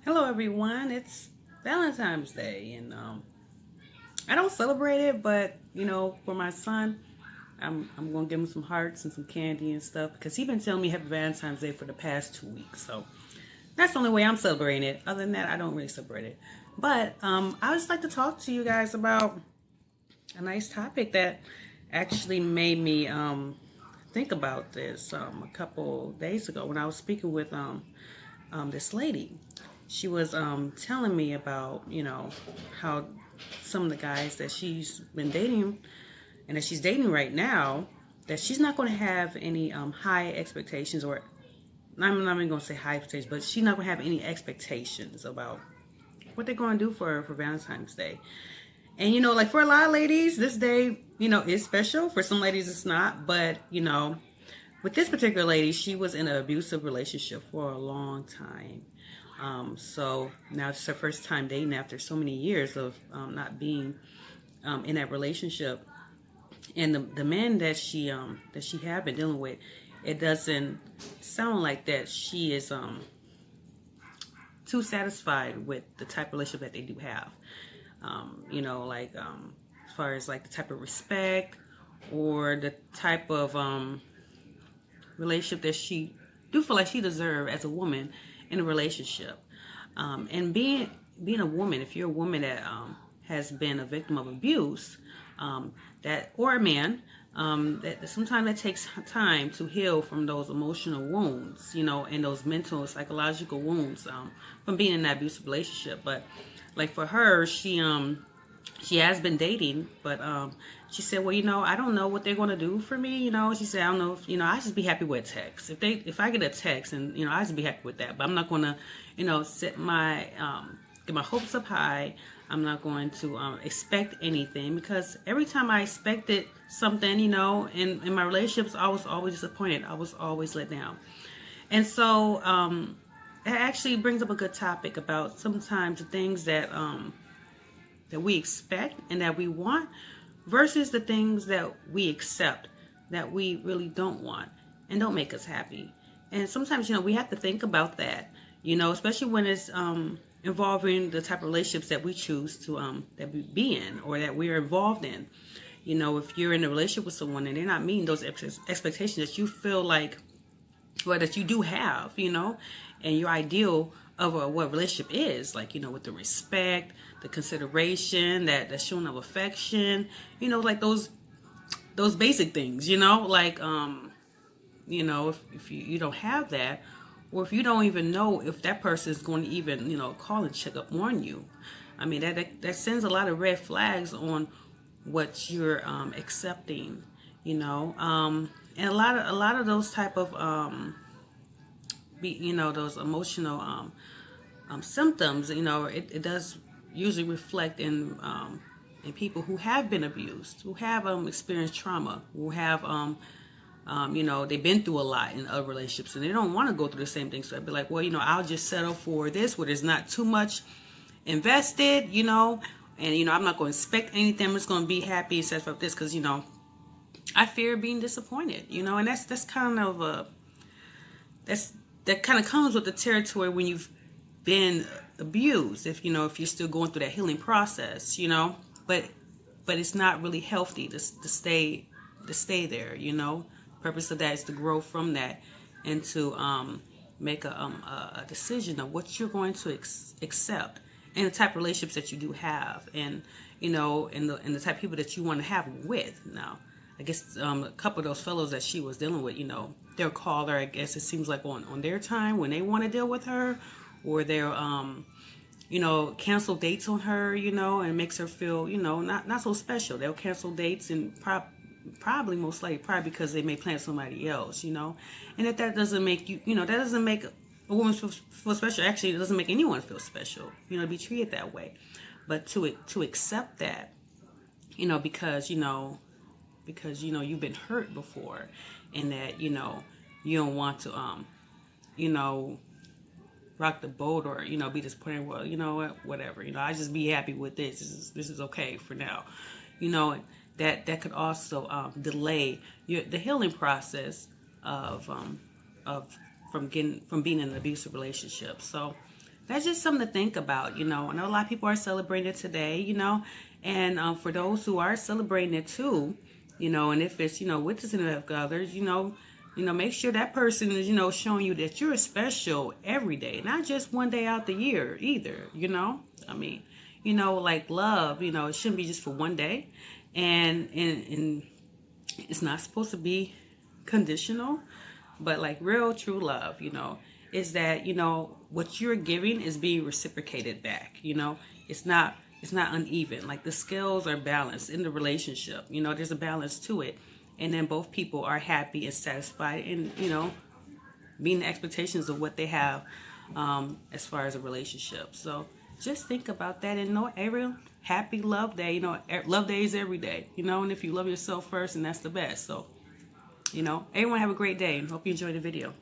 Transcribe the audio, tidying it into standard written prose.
Hello, everyone. It's Valentine's Day, and I don't celebrate it, but for my son, I'm gonna give him some hearts and some candy and stuff because he's been telling me Happy Valentine's Day for the past 2 weeks. So that's the only way I'm celebrating it. Other than that, I don't really celebrate it. But I would just like to talk to you guys about a nice topic that actually made me think about this a couple days ago when I was speaking with this lady. She was telling me about how some of the guys that she's been dating and that she's dating right now, that she's not going to have any high expectations, or I'm not even going to say high expectations, but she's not going to have any expectations about what they're going to do for Valentine's Day. And like for a lot of ladies, this day is special. For some ladies it's not, but with this particular lady, she was in an abusive relationship for a long time. So now it's her first time dating after so many years of not being in that relationship. And the man that she had been dealing with, it doesn't sound like that she is too satisfied with the type of relationship that they do have. As far as like the type of respect or the type of relationship that she do feel like she deserves as a woman in a relationship. And being a woman, if you're a woman that has been a victim of abuse, that or a man, that sometimes it takes time to heal from those emotional wounds, and those mental and psychological wounds from being in that abusive relationship. But like for her, she has been dating, but she said, well, I don't know what they're going to do for me. She said, I don't know if, I just be happy with a text. If I get a text and, I just be happy with that, but I'm not going to, set my, get my hopes up high. I'm not going to expect anything, because every time I expected something, in my relationships, I was always disappointed. I was always let down. And so it actually brings up a good topic about sometimes the things that we expect and that we want versus the things that we accept that we really don't want and don't make us happy. And sometimes, we have to think about that, especially when it's involving the type of relationships that we choose to that we be in or that we're involved in. If you're in a relationship with someone and they're not meeting those expectations that you feel like, well, that you do have, and your ideal of what a relationship is, like, with the respect, the consideration, that showing of affection, like those basic things, like, if you don't have that, or if you don't even know if that person is going to even, call and check up on you. I mean, that sends a lot of red flags on what you're accepting, and a lot of those type of those emotional symptoms, it does usually reflect in people who have been abused, who have experienced trauma, who have they've been through a lot in other relationships and they don't want to go through the same thing. So I'd be like, well, I'll just settle for this where there's not too much invested, and I'm not going to expect anything. I'm just going to be happy and satisfied with this because I fear being disappointed, and that's kind of that kind of comes with the territory when you've been abused. If you're still going through that healing process, but it's not really healthy to stay there. Purpose of that is to grow from that and to make a decision of what you're going to accept and the type of relationships that you do have, and and the type of people that you want to have with. Now, I guess a couple of those fellows that she was dealing with, they'll call her, I guess it seems like on their time when they want to deal with her, or they'll cancel dates on her, and it makes her feel, not so special. They'll cancel dates and probably most likely because they may plan somebody else, and that doesn't make you, that doesn't make a woman feel special. Actually, it doesn't make anyone feel special, to be treated that way. But to accept that, because you've been hurt before, and that you don't want to rock the boat, or be disappointed. Well, whatever. I just be happy with this. This is okay for now. That could also delay the healing process of from being in an abusive relationship. So that's just something to think about. I know a lot of people are celebrating it today, and for those who are celebrating it too, and if it's, with the significant others, make sure that person is, showing you that you're special every day, not just one day out the year either, I mean, like love, it shouldn't be just for one day, and it's not supposed to be conditional, but like real true love, is that, what you're giving is being reciprocated back. It's not uneven. Like the scales are balanced in the relationship. There's a balance to it. And then both people are happy and satisfied and, meeting the expectations of what they have as far as a relationship. So just think about that and know every happy love day. Love days every day, and if you love yourself first, and that's the best. So, everyone have a great day and hope you enjoyed the video.